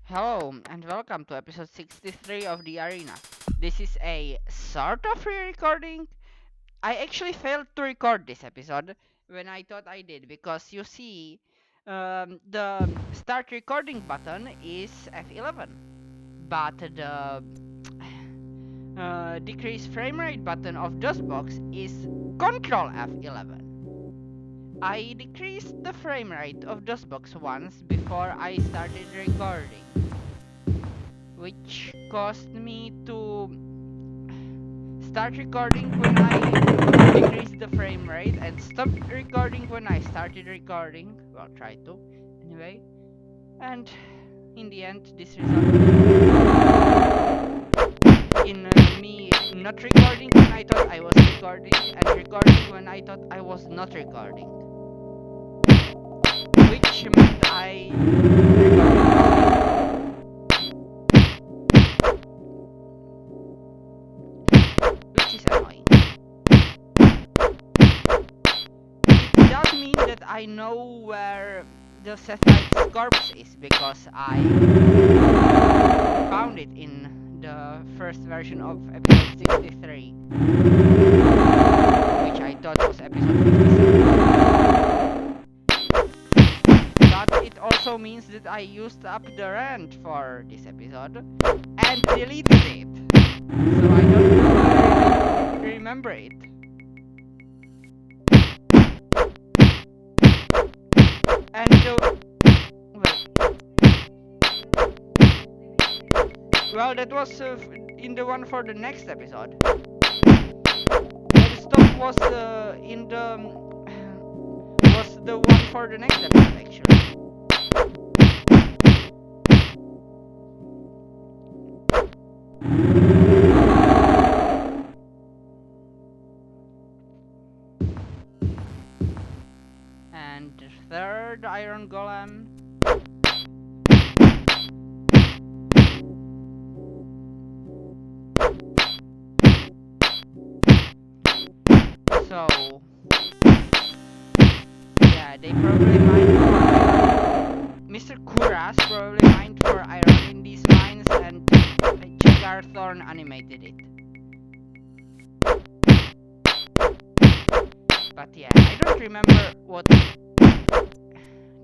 Hello and welcome to episode 63 of the Arena. This is a sort of re-recording. I actually failed to record this episode when I thought I did because you see, the start recording button is F11, but the decrease frame rate button of DOSBox is Control F11. I decreased the frame rate of DOSBox once before I started recording, which caused me to start recording when I decreased the frame rate and stop recording when I started recording. Well, try to, anyway. And in the end, this resulted in me not recording when I thought I was recording and recording when I thought I was not recording. Which meant I recorded nothing, which is annoying. It does mean that I know where the Sethite's corpse is because I found it in the first version of episode 63, which I thought was episode 57. But it also means that I used up the rant for this episode and deleted it, so I don't really remember it. And well, that was in the one for the next episode. The stop was in the was the one for the next episode actually. And the third iron golem. So yeah, they probably mined for iron. Mr. Kuras probably mined for iron in these mines, and Jagar Thorn animated it. But yeah, I don't remember what the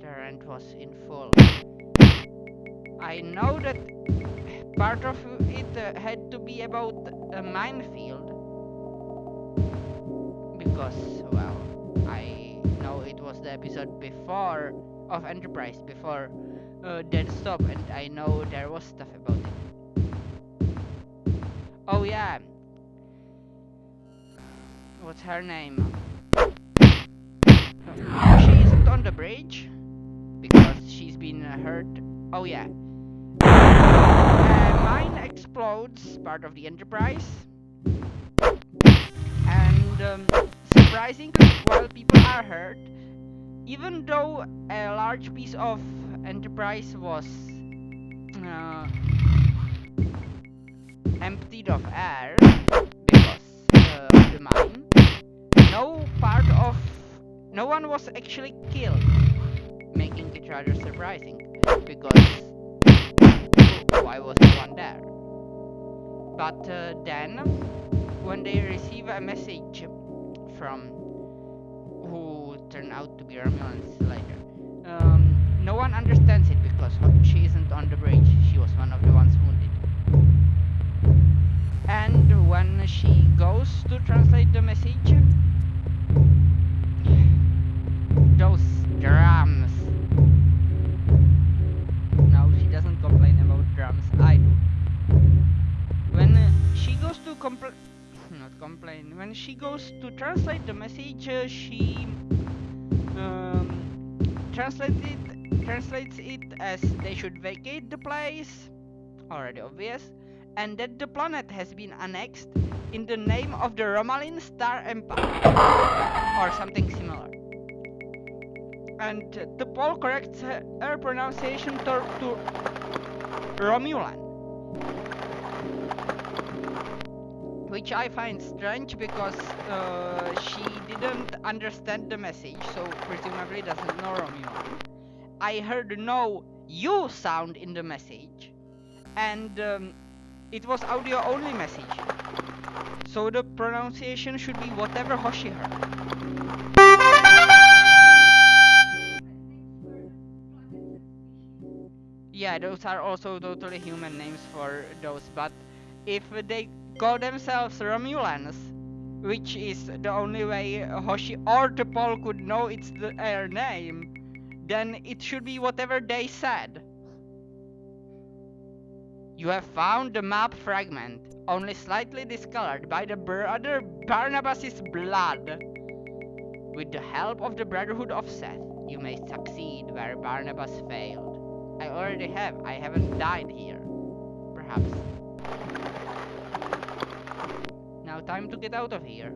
rent was in full. I know that part of it had to be about a minefield, because, well, I know it was the episode before of Enterprise, before Dead Stop, and I know there was stuff about it. Oh yeah, what's her name? She isn't on the bridge because she's been hurt. Oh yeah. Mine explodes, part of the Enterprise. And surprisingly, while people are hurt, even though a large piece of Enterprise was emptied of air because of the mine, no one was actually killed, making it rather surprising because why was no one there? But then, when they receive a message from who turn out to be Romulans later, no one understands it because she isn't on the bridge. She was one of the ones wounded. And when she goes to translate the message, those drums. No, she doesn't complain about drums. I do. When she goes to not complain. When she goes to translate the message, she translates it as they should vacate the place, already obvious, and that the planet has been annexed in the name of the Romulan Star Empire, or something similar. And the poll corrects her pronunciation to Romulan, which I find strange because she didn't understand the message, so presumably doesn't know Romulan. I heard no you sound in the message, and it was audio only message. So the pronunciation should be whatever Hoshi heard. Yeah, those are also totally human names for those, but if they call themselves Romulans, which is the only way Hoshi or the Paul could know it's their name, then it should be whatever they said. You have found the map fragment, only slightly discolored by the brother Barnabas's blood. With the help of the Brotherhood of Seth, you may succeed where Barnabas failed. I already have. I haven't died here. Perhaps. Now time to get out of here.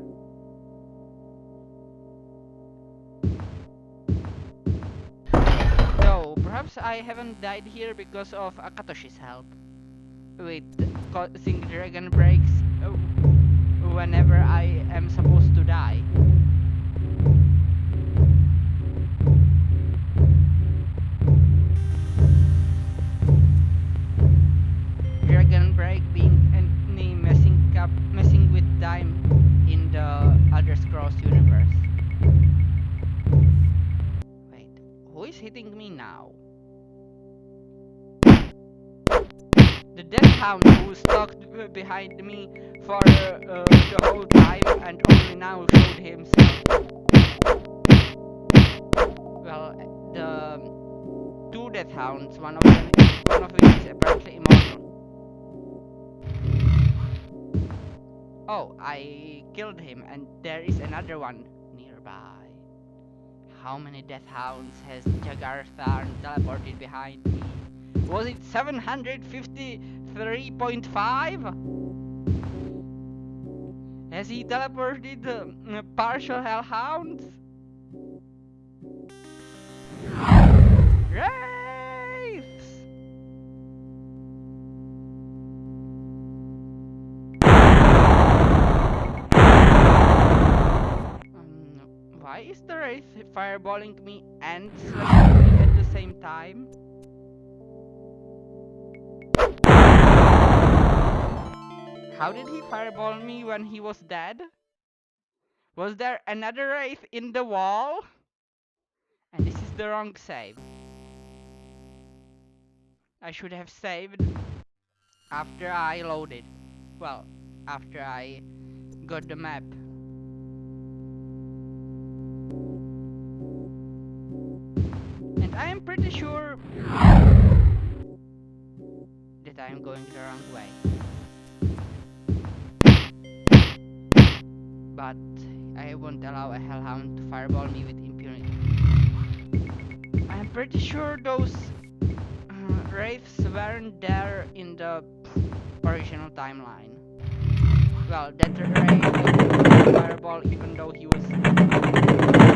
Though, perhaps I haven't died here because of Akatoshi's help. With causing dragon breaks whenever I am supposed to die. Dragon break being any messing with time in the Elder Scrolls universe. Wait, who is hitting me now? The Death Hound who stalked behind me for the whole time and only now showed himself. Well, the two Death Hounds, one of which is apparently immortal. Oh, I killed him, and there is another one nearby. How many Death Hounds has Jagartharn teleported behind me? Was it 753.5? Has he teleported partial Hellhounds? Wraiths! Why is the Wraith fireballing me and slamming me at the same time? How did he fireball me when he was dead? Was there another Wraith in the wall? And this is the wrong save. I should have saved after I loaded. Well, after I got the map. And I am pretty sure that I am going the wrong way. But I won't allow a Hellhound to fireball me with impunity. I am pretty sure those Wraiths weren't there in the original timeline. Well, that Wraith would fireball even though he was...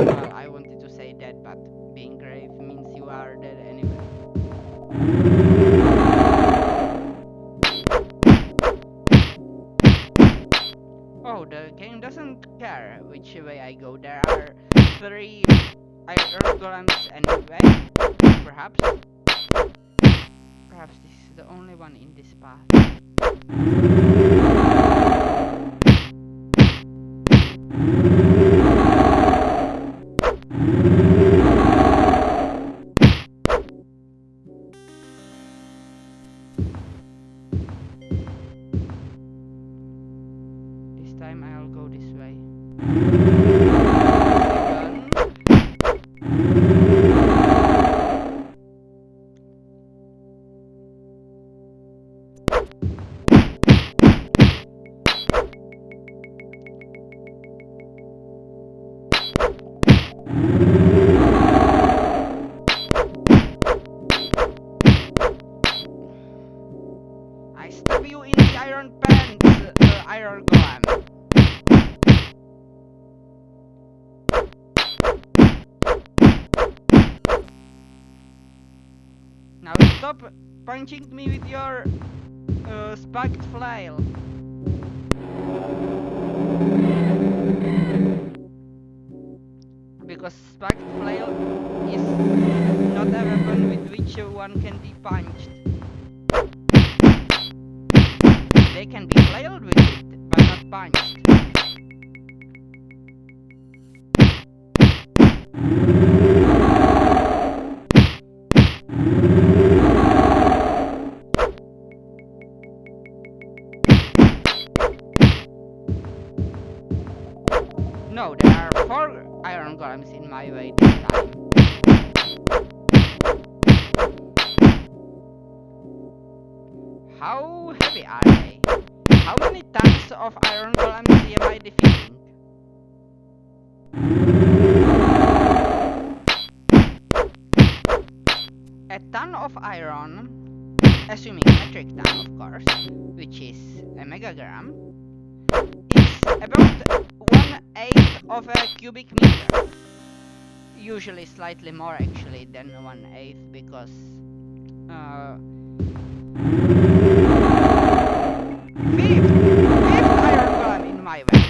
Well, I wanted to say dead, but being grave means you are dead anyway. Oh, the game doesn't care which way I go. There are 3 Iron Golems anyway. Perhaps this is the only one in this path. This time I'll go this way. I stab you in the iron pants, Iron Golem. Now stop punching me with your spiked flail. Because spiked flail is not a weapon with which each one can be punched. They can be flailed with it, but not punched. No, there are 4 iron golems in my way this time. How heavy are they? How many tons of iron golems am I defeating? A ton of iron, assuming metric ton of course, which is a megagram, is about 1/8 of a cubic meter. Usually slightly more actually than 1/8 because fifth iron golem in my way.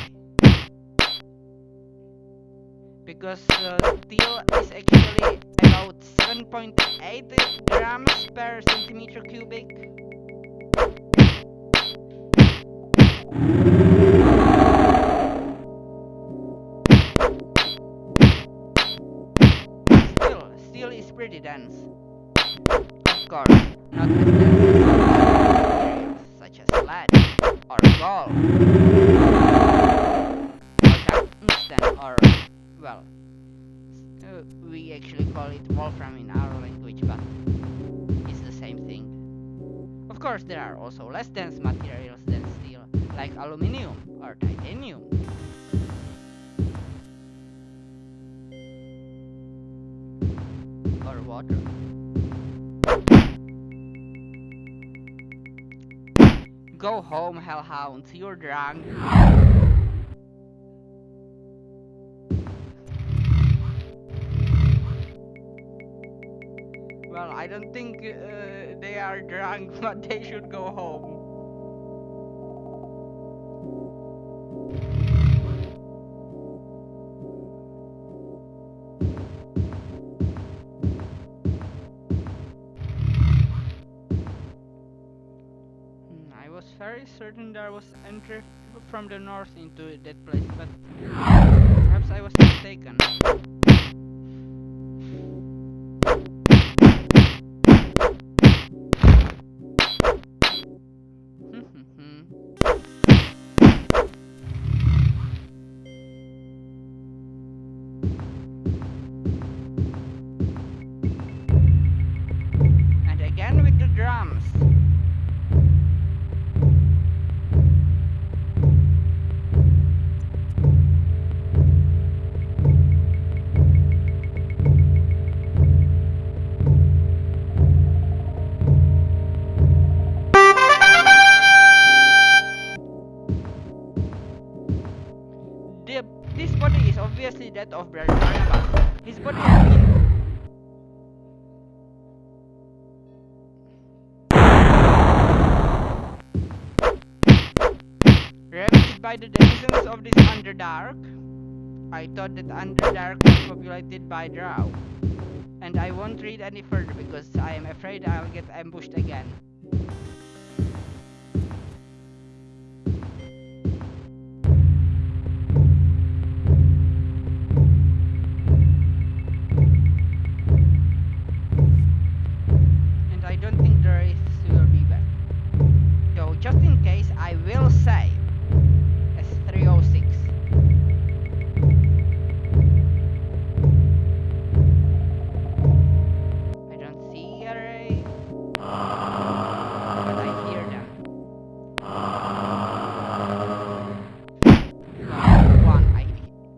Because steel is actually about 7.8 grams per centimeter cubic. Steel is pretty dense. Of course, not as dense as some other materials, such as lead, or gold, or tungsten, or, well, we actually call it wolfram in our language, but it's the same thing. Of course, there are also less dense materials than steel, like aluminium or titanium. Or water. Go home, hellhound, you're drunk. Well, I don't think they are drunk, but they should go home. I was very certain there was entry from the north into that place, but perhaps I was mistaken. And again with the drums. This body is obviously that of Brother Barnabas. His body has been ravaged by the denizens of this Underdark. I thought that Underdark was populated by drow. And I won't read any further because I am afraid I'll get ambushed again. And I don't think the race will be back. Though just in case I will save as 306. I don't see a ray, but I hear them.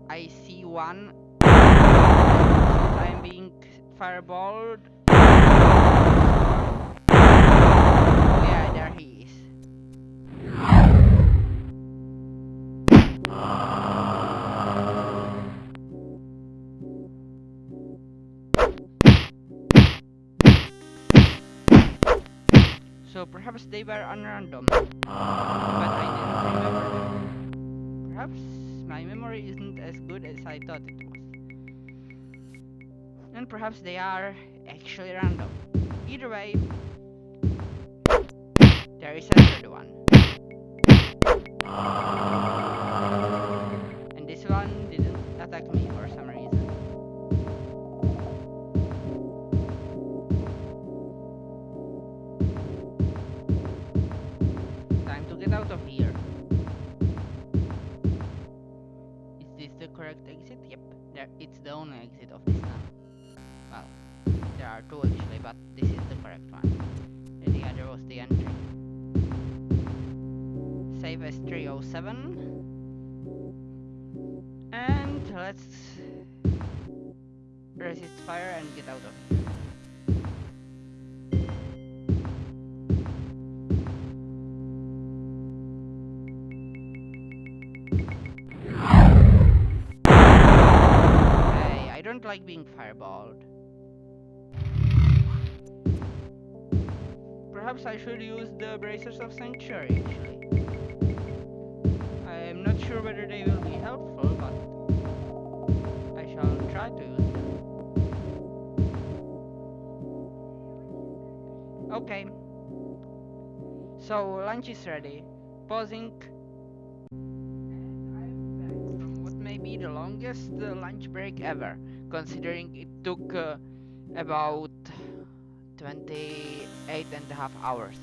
I see one. I'm being fireballed. Oh yeah, there he is. So perhaps they were on random, but I didn't remember them. Perhaps my memory isn't as good as I thought it was. And perhaps they are actually random. Either way, there is a third one. And this one didn't attack me for some reason. Time to get out of here. Is this the correct exit? Yep, it's the only exit of this town. Well, there are two actually, but this is the correct one. And the other was the entry. Save as 307. And let's resist fire and get out of here. Hey, I don't like being fireballed. Perhaps I should use the Bracers of Sanctuary actually. I am not sure whether they will be helpful, but I shall try to use them. Okay. So lunch is ready. Pausing. And I'm back from what may be the longest lunch break ever, considering it took about 28.5 hours.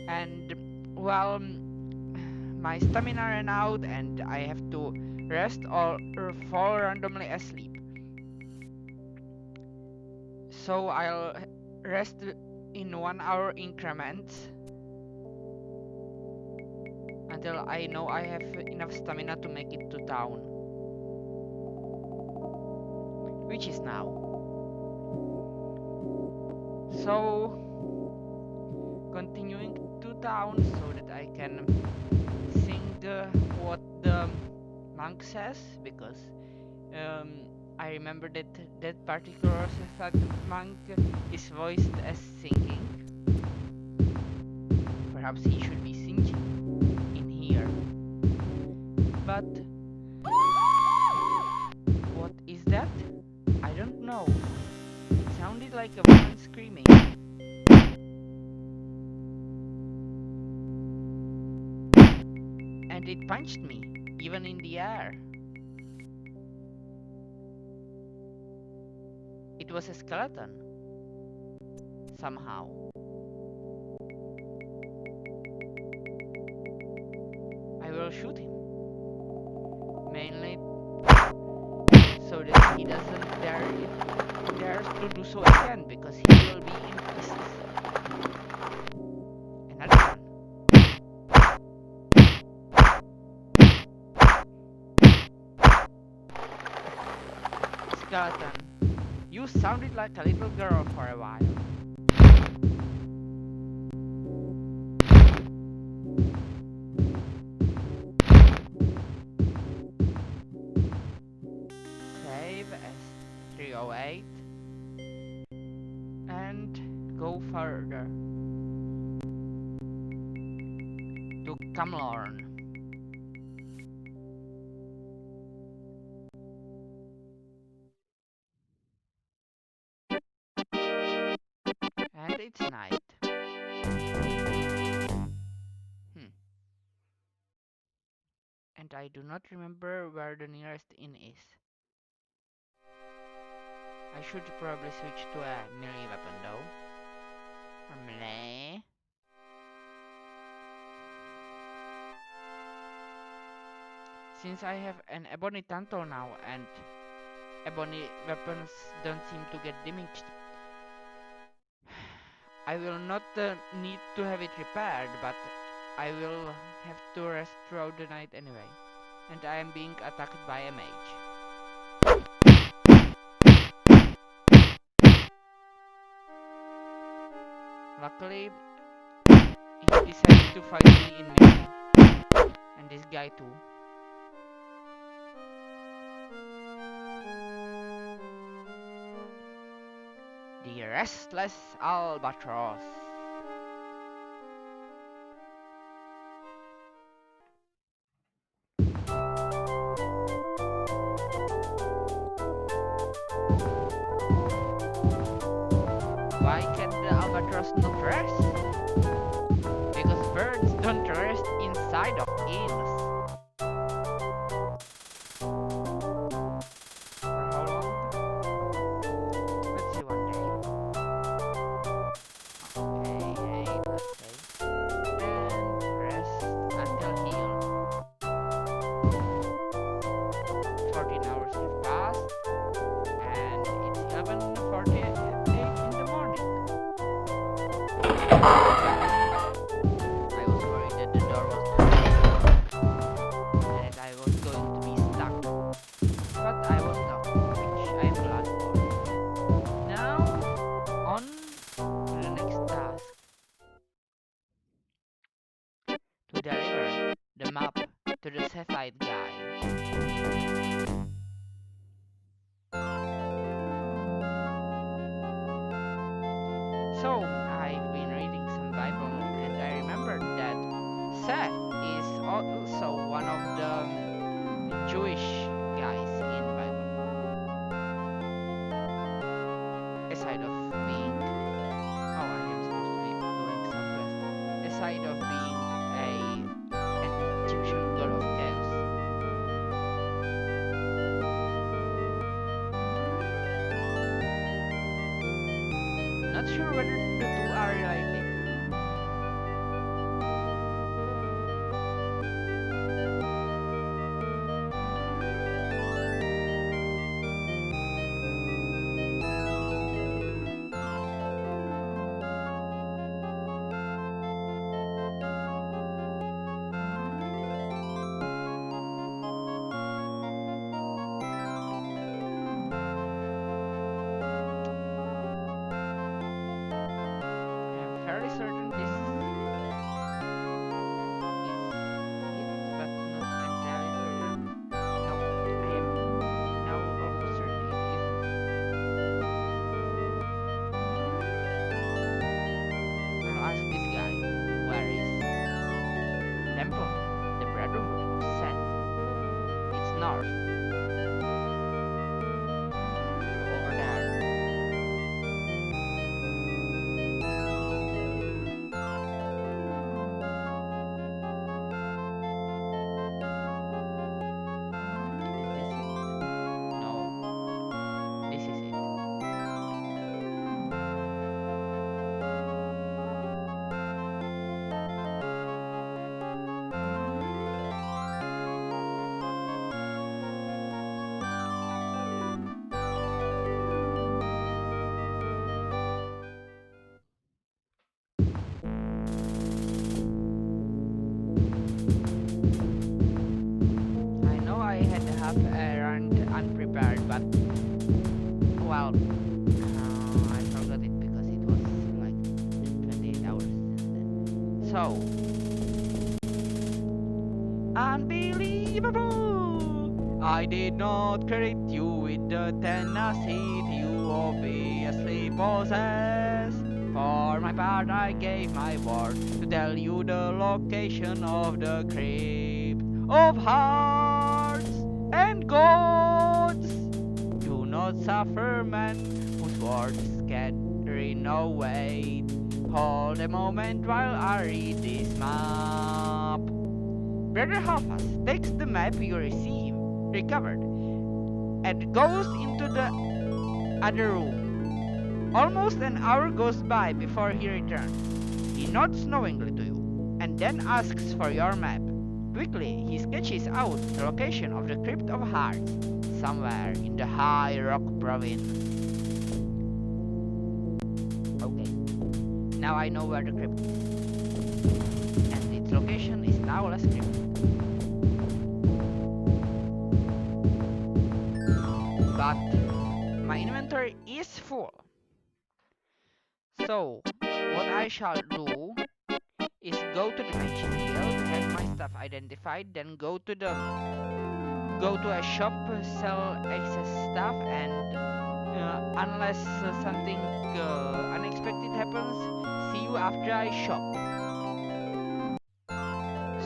And well, my stamina ran out and I have to rest or fall randomly asleep. So I'll rest in 1 hour increments until I know I have enough stamina to make it to town, which is now. So continuing to town so that I can sing what the monk says, because I remember that that particular Sethite monk is voiced as singing. Perhaps he should be singing in here. But what is that? I don't know. It sounded like a woman screaming. And it punched me, even in the air. It was a skeleton. Somehow. I will shoot him. Mainly so that he doesn't dares to do so again, because he will be in pieces. Another one. Skeleton, you sounded like a little girl for a while. Save as 308 and go further to Camlorn. And it's night. And I do not remember where the nearest inn is. I should probably switch to a melee weapon though. Or melee. Since I have an ebony tantle now and ebony weapons don't seem to get damaged, I will not need to have it repaired, but I will have to rest throughout the night anyway. And I am being attacked by a mage. Luckily, he decided to fight me in melee. And this guy too. The restless albatross. Why let the albatross not rest? Because birds don't rest inside of inns. For how long? Let's see one day. Okay, 8, let's say. And rest until healed. 14 hours have passed, and it's 11:48 in the morning. I was worried that the door was and I was going to be stuck, but I was not, which I'm glad for. Now, on to the next task, to deliver the map to the Sethite guy. So, I've been reading some Bible and I remembered that Seth is also one of the Jewish guys in the Bible. Aside of being, oh, I am supposed to be going southwest. Aside of being an Egyptian god of chaos. Not sure whether the two are related. I'm fairly certain this is it, but not entirely certain. No, I am now almost certain it isn't. I'll ask this guy, where is Temple, the Brotherhood of Seth? It's north, so over there. Is this it? No, this is it. I know I had to have errand unprepared, but well, I forgot it because it was like 28 hours since then. So, unbelievable! I did not credit you with the tenacity you obviously possess. For my part, I gave my word to tell you the location of the Crypt of Hearts and Gods. Do not suffer men whose words carry no weight. Hold a moment while I read this map. Brother Halfas takes the map you recovered, and goes into the other room. Almost an hour goes by before he returns. He nods knowingly to you, and then asks for your map. Quickly, he sketches out the location of the Crypt of Hearts, somewhere in the High Rock province. Okay, now I know where the crypt is, and its location is now less cryptic. But my inventory is full. So, what I shall do is go to the Mansion Guild, have my stuff identified, then go to a shop, sell excess stuff, and unless something unexpected happens, see you after I shop.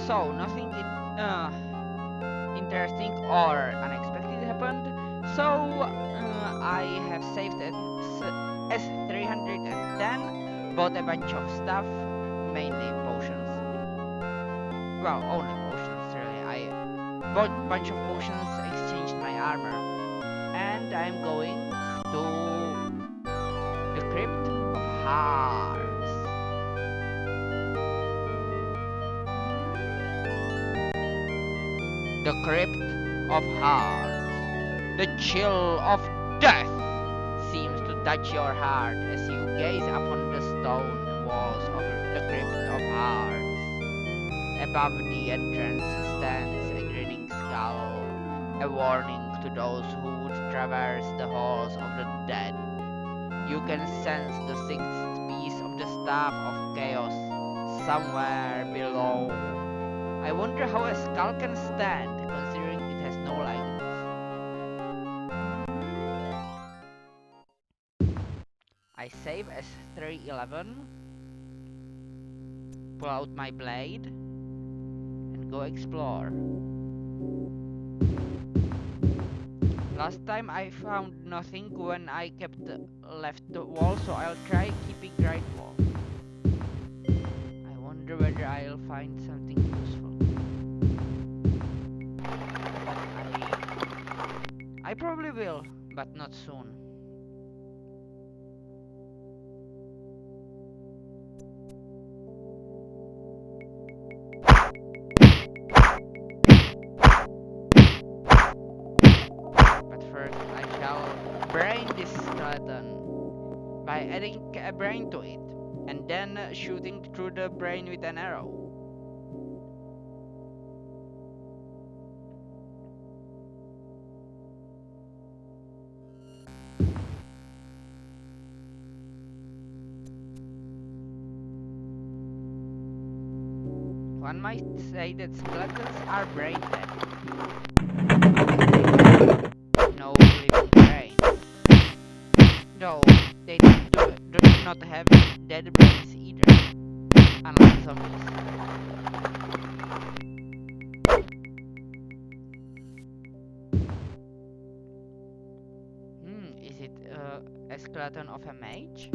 So nothing interesting or unexpected happened. So I have saved S310, bought a bunch of stuff, mainly potions. Well, only potions, really. I bought a bunch of potions, exchanged my armor, and I'm going to the Crypt of Hearts. The Crypt of Hearts. The chill of death seems to touch your heart as you gaze upon the stone walls of the Crypt of Hearts. Above the entrance stands a grinning skull, a warning to those who would traverse the halls of the dead. You can sense the sixth piece of the Staff of Chaos somewhere below. I wonder how a skull can stand, considering it has no legs. I save as 311, pull out my blade, and go explore. Last time I found nothing when I kept left the wall, so I'll try keeping right wall. I wonder whether I'll find something useful. I probably will, but not soon. But first I shall brain this skeleton by adding a brain to it, and then shooting through the brain with an arrow. One might say that skeletons are brain dead. No living brain. Though they do not have dead brains either, unlike zombies. Is it a skeleton of a mage?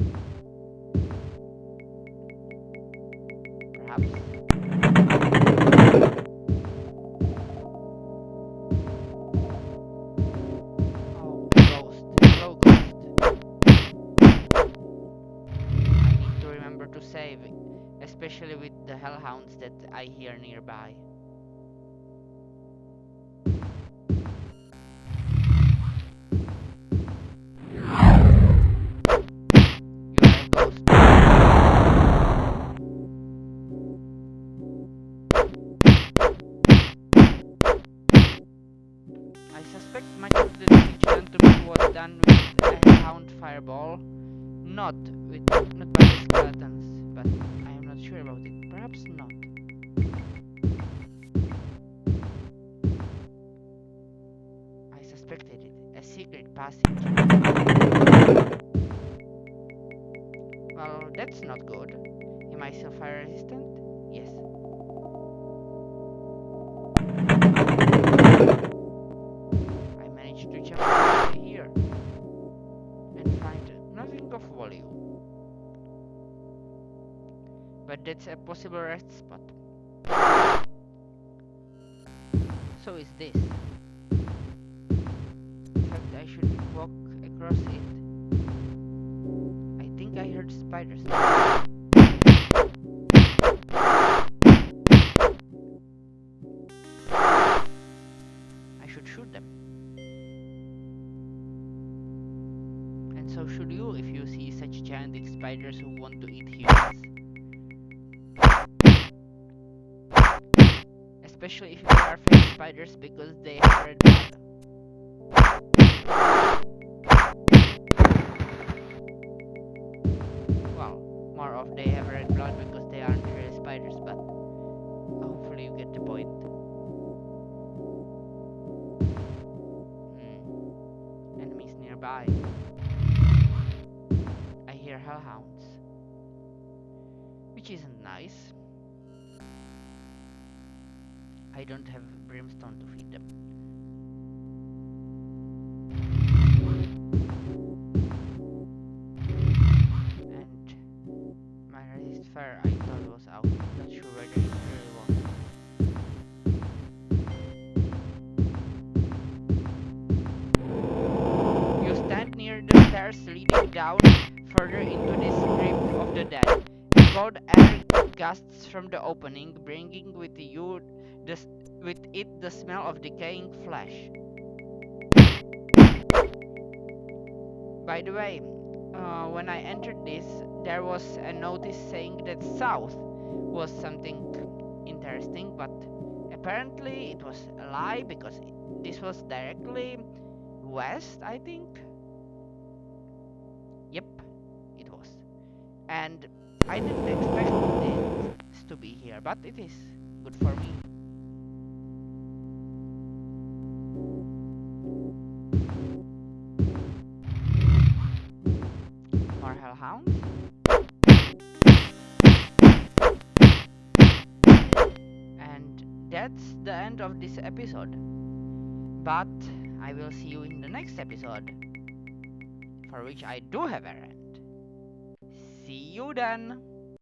Perhaps. Oh, ghost. Hello, ghost. I need to remember to save, especially with the hellhounds that I hear nearby. You are a ghost. I suspect much of the damage done to me was done with a hellhound fireball, not by the skeletons, but I am not sure about it. Perhaps not. I suspected it. A secret passage. Well, that's not good. Am I still fire resistant? Yes. I managed to jump over here and find nothing of value. But that's a possible rest spot. So is this. In fact, I should walk across it. I think I heard spiders. I should shoot them. And so should you if you see such gigantic spiders who want to eat humans. Especially if they are fake spiders because they have red blood. Well, more of they have red blood because they aren't really spiders, but hopefully you get the point. Enemies nearby. I hear hellhounds, which isn't nice. I don't have brimstone to feed them. stairs leading down further into this crypt of the dead. Cold air gusts from the opening, bringing with it the smell of decaying flesh. By the way, when I entered this, there was a notice saying that south was something interesting, but apparently it was a lie because this was directly west, I think. Yep, it was. And I didn't expect it to be here, but it is good for me. More hellhounds. And that's the end of this episode. But I will see you in the next episode, for which I do have errand. See you then!